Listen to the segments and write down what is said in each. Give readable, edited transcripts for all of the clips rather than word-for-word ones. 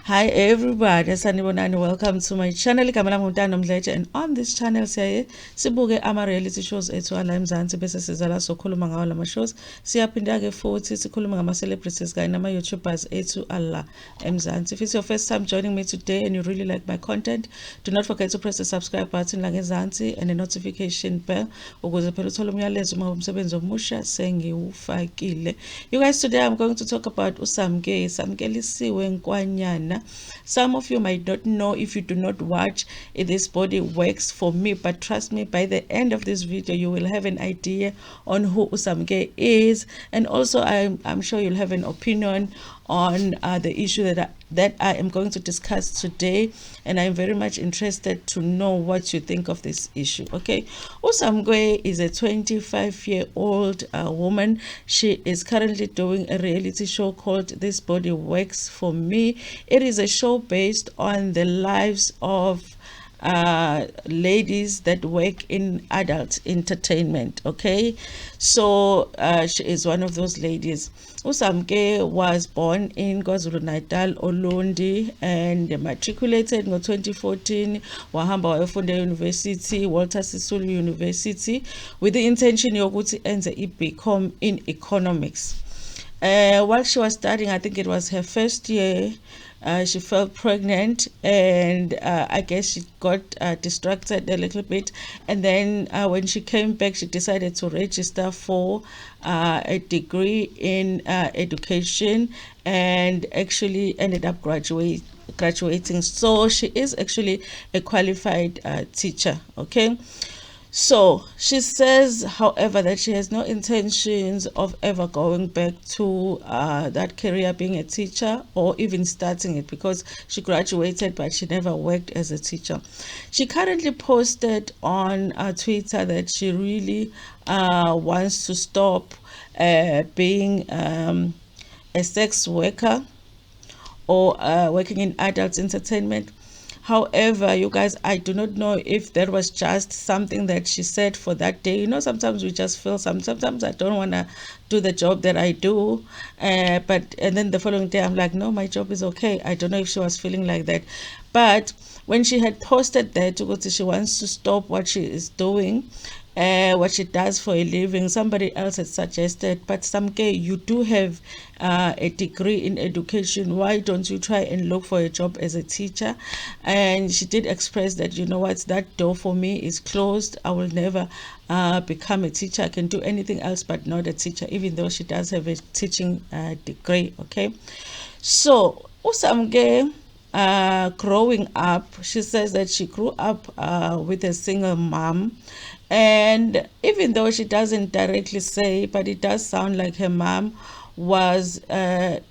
Hi everybody, sanibonani. Welcome to my channel. Igama lami Ntando Mdletshe, and on this channel sibuke ama reality shows ethu ala eMzansi bese sizala sokhuluma ngawo lama shows. Siyaphinda ke futhi sikhuluma ngama celebrities kanye nama YouTubers ethu ala eMzansi. If it's your first time joining me today and you really like my content, do not forget to press the subscribe button la ngezansi and the notification bell ukuze phela uthole umyalezo uma umsebenzi omusha sengiwufakile. You guys, today I'm going to talk about Samke. Samke lisiwe nkwanyana. Some of you might not know if you do not watch This Body Works for Me, but trust me, by the end of this video you will have an idea on who Samke is, and also I'm sure you'll have an opinion on the issue that I am going to discuss today, and I'm very much interested to know what you think of this issue. Okay, Samke is a 25-year-old woman. She is currently doing a reality show called This Body Works for Me. It is a show based on the lives of ladies that work in adult entertainment. Okay, so she is one of those ladies. Samke was born in KwaZulu Natal, Olundi, and matriculated in 2014. Wahamba wayofunda University, Walter Sisulu University, with the intention yokuthi enze i-BCom in economics. While she was studying, I think it was her first year, she felt pregnant, and I guess she got distracted a little bit, and then when she came back she decided to register for a degree in education, and actually ended up graduating. So she is actually a qualified teacher. Okay, so she says, however, that she has no intentions of ever going back to that career, being a teacher, or even starting it, because she graduated but she never worked as a teacher. She currently posted on Twitter that she really wants to stop being a sex worker or working in adult entertainment. However, you guys, I do not know if that was just something that she said for that day. You know, sometimes we just feel sometimes I don't want to do the job that I do, and then the following day I'm like, no, my job is okay. I don't know if she was feeling like that, but when she had posted that she wants to stop what she is doing, what she does for a living, somebody else had suggested, but Samke, you do have a degree in education. Why don't you try and look for a job as a teacher? And she did express that, you know what, that door for me is closed. I will never become a teacher. I can do anything else but not a teacher, even though she does have a teaching degree. Okay, so Samke, growing up, she says that she grew up with a single mom, and even though she doesn't directly say, but it does sound like her mom was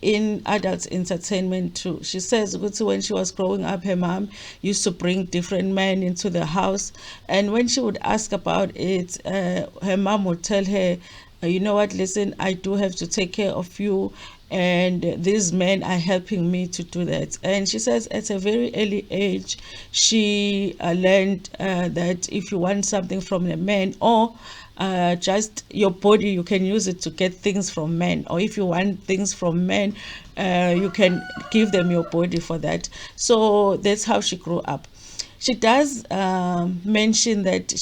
in adult entertainment too. She says when she was growing up, her mom used to bring different men into the house, and when she would ask about it, her mom would tell her, you know what, listen, I do have to take care of you, and these men are helping me to do that. And she says at a very early age she learned that if you want something from a man, or just your body, you can use it to get things from men, or if you want things from men, you can give them your body for that. So that's how she grew up. She does mention that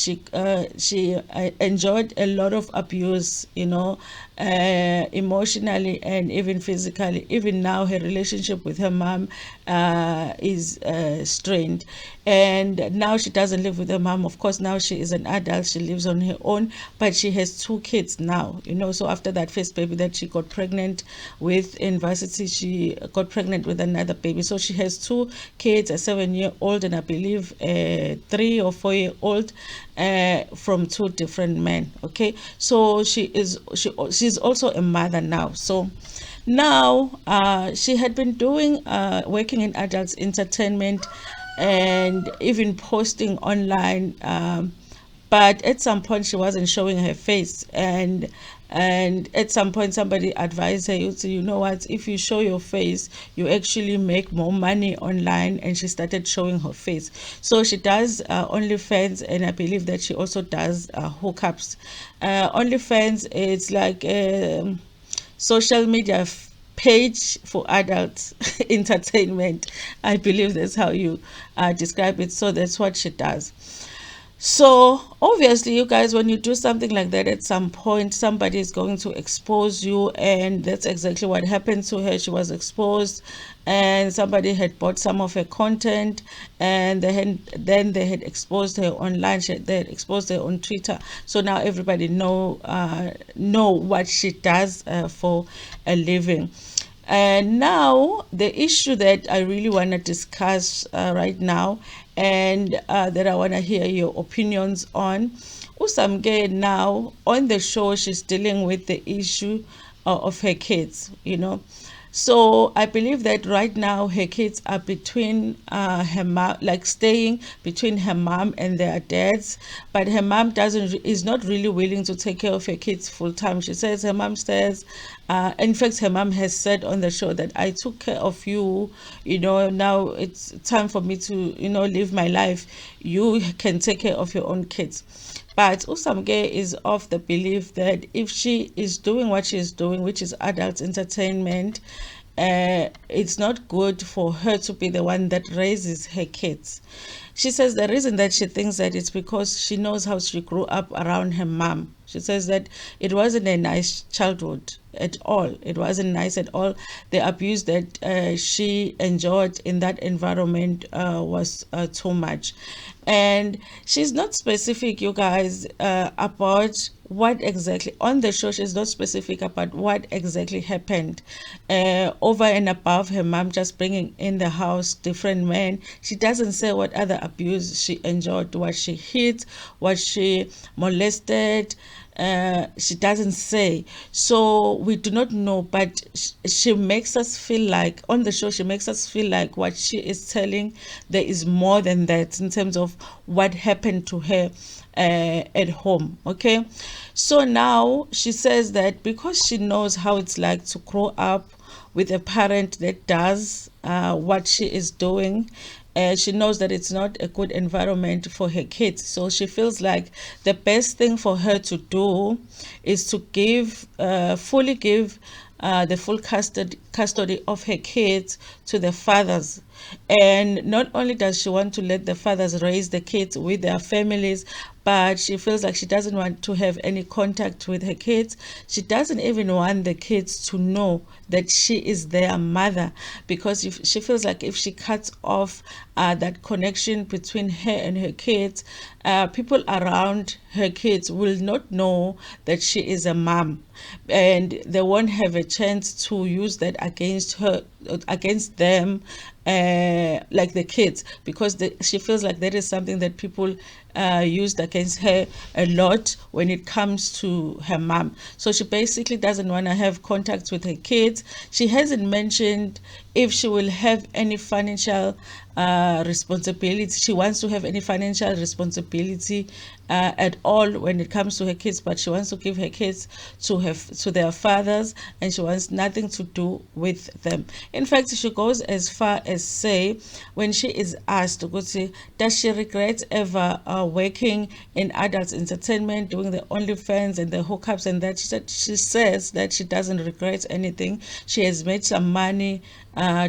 she enjoyed a lot of abuse, you know, emotionally and even physically. Even now, her relationship with her mom is strained, and now she doesn't live with her mom. Of course, now she is an adult, she lives on her own, but she has 2 kids now, you know. So after that first baby that she got pregnant with in varsity, she got pregnant with another baby. So she has 2 kids, a 7-year-old and I believe a 3 or 4-year-old, from 2 different men. Okay, so she's also a mother now. So now she had been doing working in adults entertainment and even posting online, but at some point she wasn't showing her face, and at some point somebody advised her, you know what, if you show your face you actually make more money online. And she started showing her face. So she does OnlyFans, and I believe that she also does hookups. OnlyFans, it's like social media page for adult entertainment. I believe that's how you describe it. So that's what she does. So obviously, you guys, when you do something like that, at some point somebody is going to expose you, and that's exactly what happened to her. She was exposed, and somebody had bought some of her content, and then they had exposed her online. They had exposed her on Twitter. So now everybody know what she does for a living. And now, the issue that I really want to discuss right now, and that I want to hear your opinions on. Usamke now on the show, she's dealing with the issue of her kids, you know. So I believe that right now her kids are between her mom, like staying between her mom and their dads. But her mom is not really willing to take care of her kids full time. She says her mom says, in fact, her mom has said on the show that I took care of you. You know, now it's time for me to, you know, live my life. You can take care of your own kids. But Usamke is of the belief that if she is doing what she is doing, which is adult entertainment, it's not good for her to be the one that raises her kids. She says the reason that she thinks that it's because she knows how she grew up around her mom. She says that it wasn't a nice childhood at all. It wasn't nice at all. The abuse that she endured in that environment was too much. And she's not specific, you guys, about what exactly on the show. She's not specific about what exactly happened over and above her mom just bringing in the house different men. She doesn't say what other abuse she endured, what she hit, what she molested. She doesn't say, so we do not know. But she makes us feel like on the show, she makes us feel like what she is telling, there is more than that in terms of what happened to her at home. Okay, so now she says that because she knows how it's like to grow up with a parent that does what she is doing, she knows that it's not a good environment for her kids. So she feels like the best thing for her to do is to fully give the full custody of her kids to the fathers. And not only does she want to let the fathers raise the kids with their families, but she feels like she doesn't want to have any contact with her kids. She doesn't even want the kids to know that she is their mother, because if she feels like if she cuts off that connection between her and her kids, people around her kids will not know that she is a mom, and they won't have a chance to use that against her, against them, like the kids, because she feels like that is something that people used against her a lot when it comes to her mom. So she basically doesn't want to have contact with her kids. She hasn't mentioned if she will have any financial responsibility. She wants to have any financial responsibility at all when it comes to her kids, but she wants to give her kids to their fathers, and she wants nothing to do with them. In fact, she goes as far as say, when she is asked, does she regret ever working in adult entertainment, doing the OnlyFans and the hookups and that, she says that she doesn't regret anything. She has made some money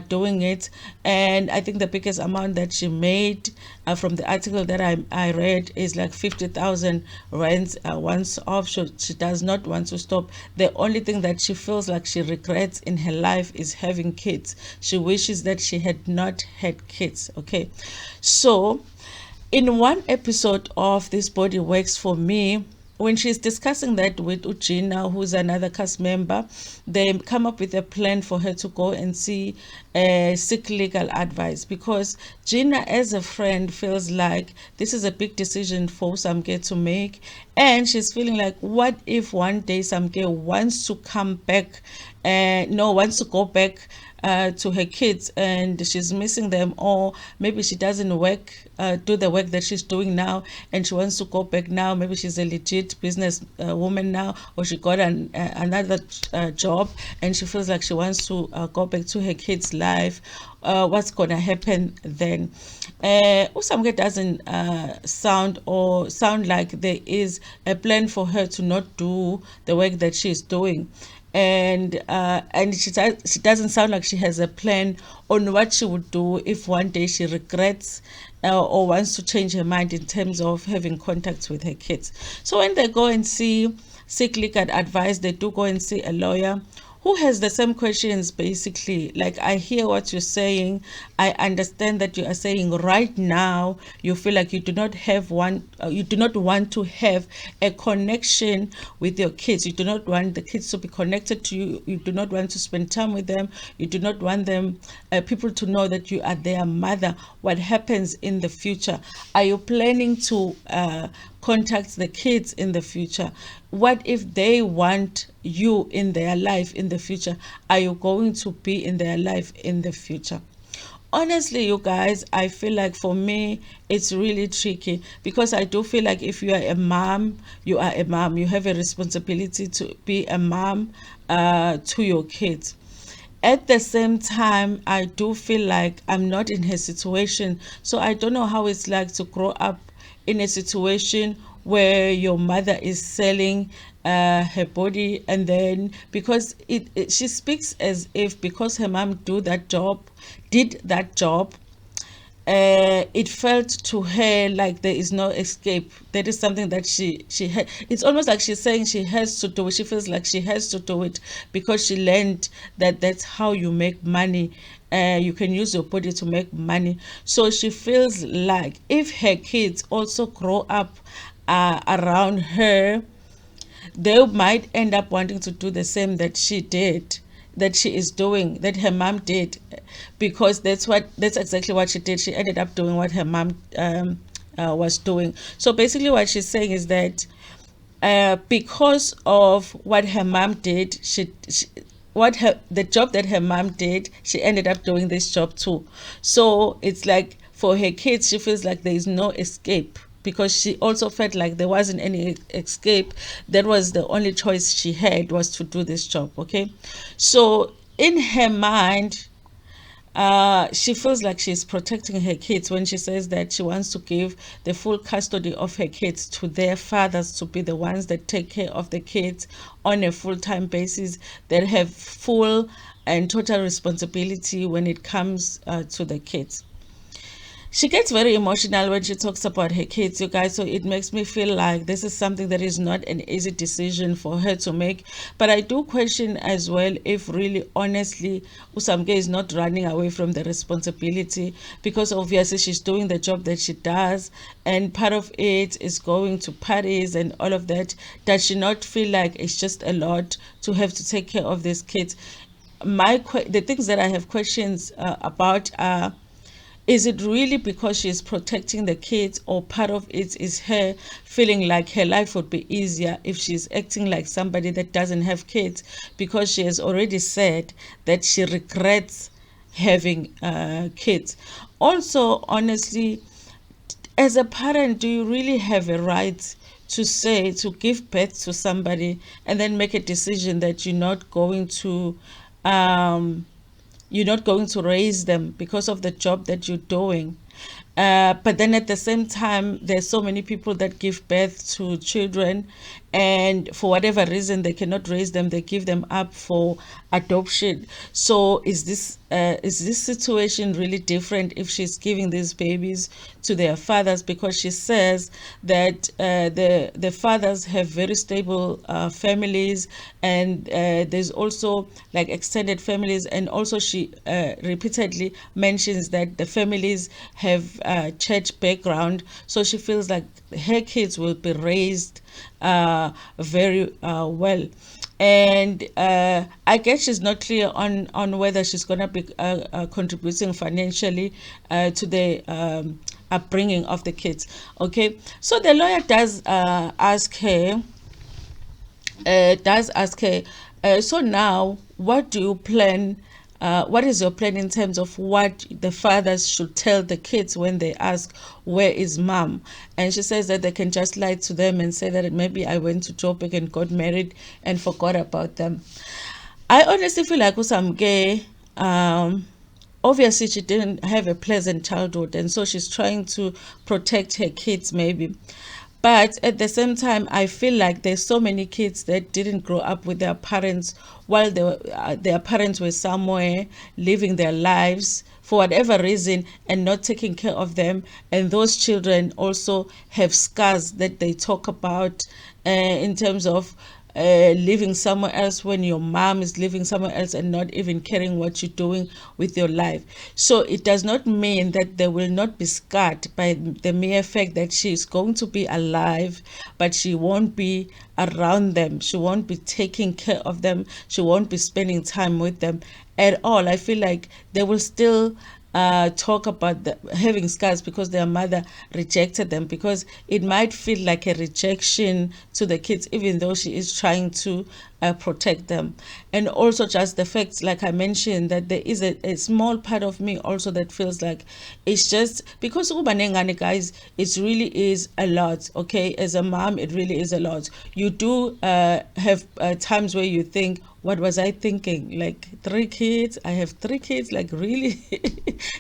doing it, and I think the biggest amount that she made from the article that I read is like 50,000 rands once off. She does not want to stop. The only thing that she feels like she regrets in her life is having kids. She wishes that she had not had kids. Okay, so in one episode of This Body Works For Me, when she's discussing that with Ujina, who's another cast member, they come up with a plan for her to go and seek legal advice, because Gina, as a friend, feels like this is a big decision for Samke to make, and she's feeling like, what if one day Samke wants to come back, wants to go back to her kids, and she's missing them, or maybe she doesn't do the work that she's doing now, and she wants to go back now. Maybe she's a legit business woman now, or she got another job, and she feels like she wants to go back to her kids' life. What's gonna happen then? Usamke doesn't sound like there is a plan for her to not do the work that she's doing. and she doesn't sound like she has a plan on what she would do if one day she regrets or wants to change her mind in terms of having contact with her kids. So when they go and seek legal advice, they do go and see a lawyer who has the same questions. Basically, like, I hear what you're saying. I understand that you are saying right now you feel like you do not have you do not want to have a connection with your kids. You do not want the kids to be connected to you. You do not want to spend time with them. You do not want them people to know that you are their mother. What happens in the future? Are you planning to contact the kids in the future? What if they want you in their life in the future? Are you going to be in their life in the future? Honestly, you guys, I feel like for me it's really tricky, because I do feel like if you are a mom, you are a mom. You have a responsibility to be a mom to your kids. At the same time, I do feel like I'm not in her situation, so I don't know how it's like to grow up in a situation where your mother is selling her body, and then because she speaks as if because her mom did that job, it felt to her like there is no escape. That is something that she had. It's almost like she's saying she has to do it. She feels like she has to do it because she learned that that's how you make money. You can use your body to make money. So she feels like if her kids also grow up around her, they might end up wanting to do the same that she did, that she is doing, that her mom did, because that's exactly what she did. She ended up doing what her mom was doing. So basically what she's saying is that because of what her mom did, the job that her mom did, she ended up doing this job too. So it's like for her kids, she feels like there is no escape, because she also felt like there wasn't any escape. That was the only choice she had, was to do this job. Okay, so in her mind, she feels like she's protecting her kids when she says that she wants to give the full custody of her kids to their fathers, to be the ones that take care of the kids on a full-time basis, that have full and total responsibility when it comes to the kids. She gets very emotional when she talks about her kids, you guys. So it makes me feel like this is something that is not an easy decision for her to make. But I do question as well if really, honestly, Usamke is not running away from the responsibility, because obviously she's doing the job that she does, and part of it is going to parties and all of that. Does she not feel like it's just a lot to have to take care of these kids? The things that I have questions about are, is it really because she's protecting the kids, or part of it is her feeling like her life would be easier if she's acting like somebody that doesn't have kids, because she has already said that she regrets having kids? Also, honestly, as a parent, do you really have a right to give birth to somebody and then make a decision that um, you're not going to raise them because of the job that you're doing? But then at the same time, there's so many people that give birth to children, and for whatever reason they cannot raise them, they give them up for adoption. So is this situation really different if she's giving these babies to their fathers? Because she says that the fathers have very stable families, and there's also like extended families, and also she repeatedly mentions that the families have church background. So she feels like her kids will be raised very well. And I guess she's not clear on whether she's going to be contributing financially to the upbringing of the kids. Okay, so the lawyer does ask her, so now what do you plan, what is your plan in terms of what the fathers should tell the kids when they ask, where is mom? And she says that they can just lie to them and say that maybe I went to Joburg and got married and forgot about them. I honestly feel like Usamke, obviously she didn't have a pleasant childhood, and so she's trying to protect her kids maybe. But at the same time, I feel like there's so many kids that didn't grow up with their parents while their parents were somewhere living their lives for whatever reason and not taking care of them. And those children also have scars that they talk about in terms of living somewhere else when your mom is living somewhere else and not even caring what you're doing with your life. So it does not mean that they will not be scarred by the mere fact that she is going to be alive, but she won't be around them. She won't be taking care of them. She won't be spending time with them at all. I feel like they will still talk about having scars because their mother rejected them, because it might feel like a rejection to the kids even though she is trying to protect them. And also just the fact, like I mentioned, that there is a small part of me also that feels like it's just because ubanengane, guys, it really is a lot. Okay, as a mom, it really is a lot. You do have times where you think, what was I thinking? Like 3 kids? I have 3 kids? Like, really?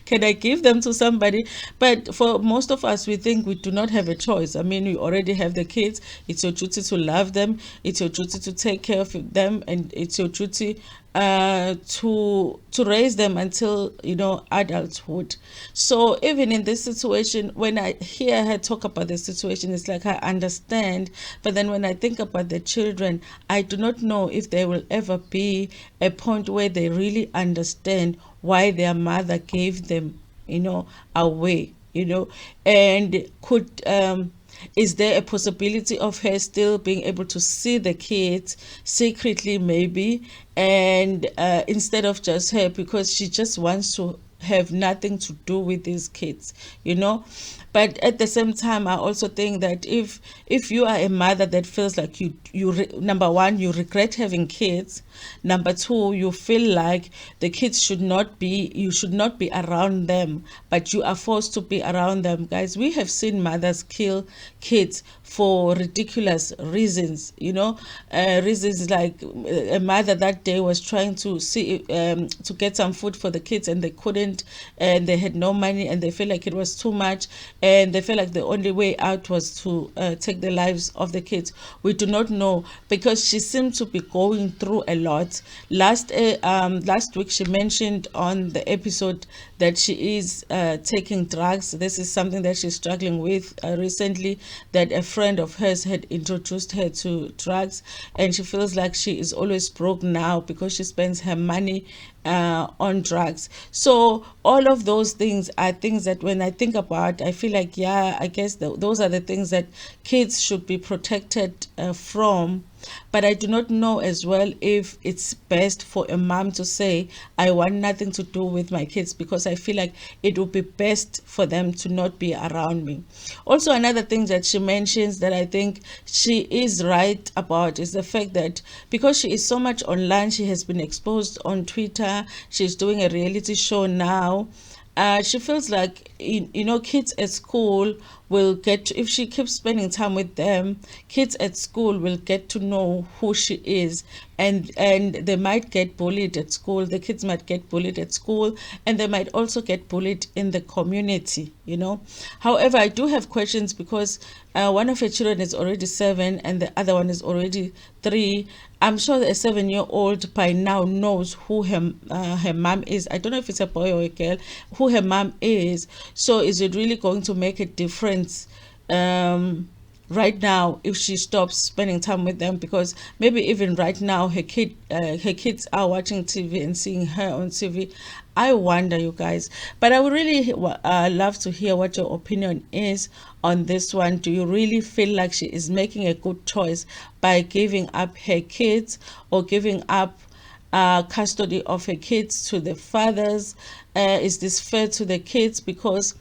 Can I give them to somebody? But for most of us, we think we do not have a choice. I mean, we already have the kids. It's your duty to love them. It's your duty to take care of them. And it's your duty to raise them until adulthood. So even in this situation, when I hear her talk about the situation, it's like I understand, but then when I think about the children, I do not know if there will ever be a point where they really understand why their mother gave them away, and could is there a possibility of her still being able to see the kids secretly, maybe, and instead of just her, because she just wants to have nothing to do with these kids. But at the same time, I also think that if you are a mother that feels like number one, you regret having kids, number two, you feel like the kids you should not be around them, but you are forced to be around them. Guys, we have seen mothers kill kids for ridiculous reasons like a mother that day was trying to to get some food for the kids, and they couldn't, and they had no money, and they felt like it was too much, and they felt like the only way out was to take the lives of the kids. We do not know, because she seemed to be going through a lot. Last week she mentioned on the episode that she is taking drugs. This is something that she's struggling with recently, that a friend of hers had introduced her to drugs, and she feels like she is always broke now because she spends her money on drugs. So all of those things are things that when I think about, I feel like, yeah, I guess those are the things that kids should be protected from. But I do not know as well if it's best for a mom to say, I want nothing to do with my kids, because I feel like it would be best for them to not be around me. Also, another thing that she mentions that I think she is right about is the fact that because she is so much online, she has been exposed on Twitter, she's doing a reality show now. She feels like kids at school will if she keeps spending time with them, kids at school will get to know who she is, and they might get bullied at school. The kids might get bullied at school, and they might also get bullied in the community. However, I do have questions, because one of her children is already 7 and the other one is already 3. I'm sure that a 7-year-old by now knows who her mom is. I don't know if it's a boy or a girl, who her mom is. So is it really going to make a difference right now if she stops spending time with them? Because maybe even right now her kids are watching TV and seeing her on TV. I wonder, you guys. But I would really love to hear what your opinion is on this one. Do you really feel like she is making a good choice by giving up her kids, or giving up custody of her kids to the fathers? Is this fair to the kids? Because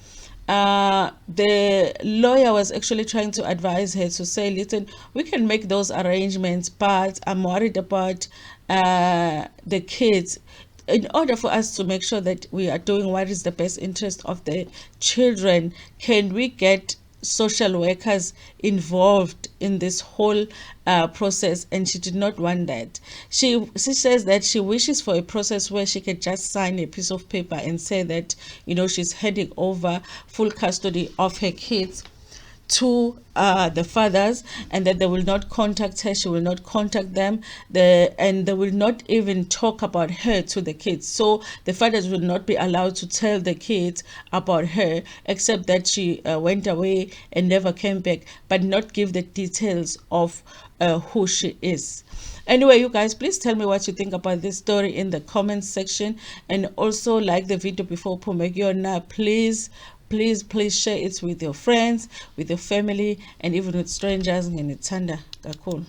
the lawyer was actually trying to advise her to say, listen, we can make those arrangements, but I'm worried about the kids. In order for us to make sure that we are doing what is the best interest of the children, can we get social workers involved in this whole process? And she did not want that. She says that she wishes for a process where she could just sign a piece of paper and say that she's handing over full custody of her kids to the fathers, and that they will not contact her, she will not contact them, and they will not even talk about her to the kids. So the fathers will not be allowed to tell the kids about her, except that she went away and never came back, but not give the details of who she is. Anyway, you guys, please tell me what you think about this story in the comments section, and also like the video before Pumegiona. Please share it with your friends, with your family, and even with strangers. Ntando kakhulu.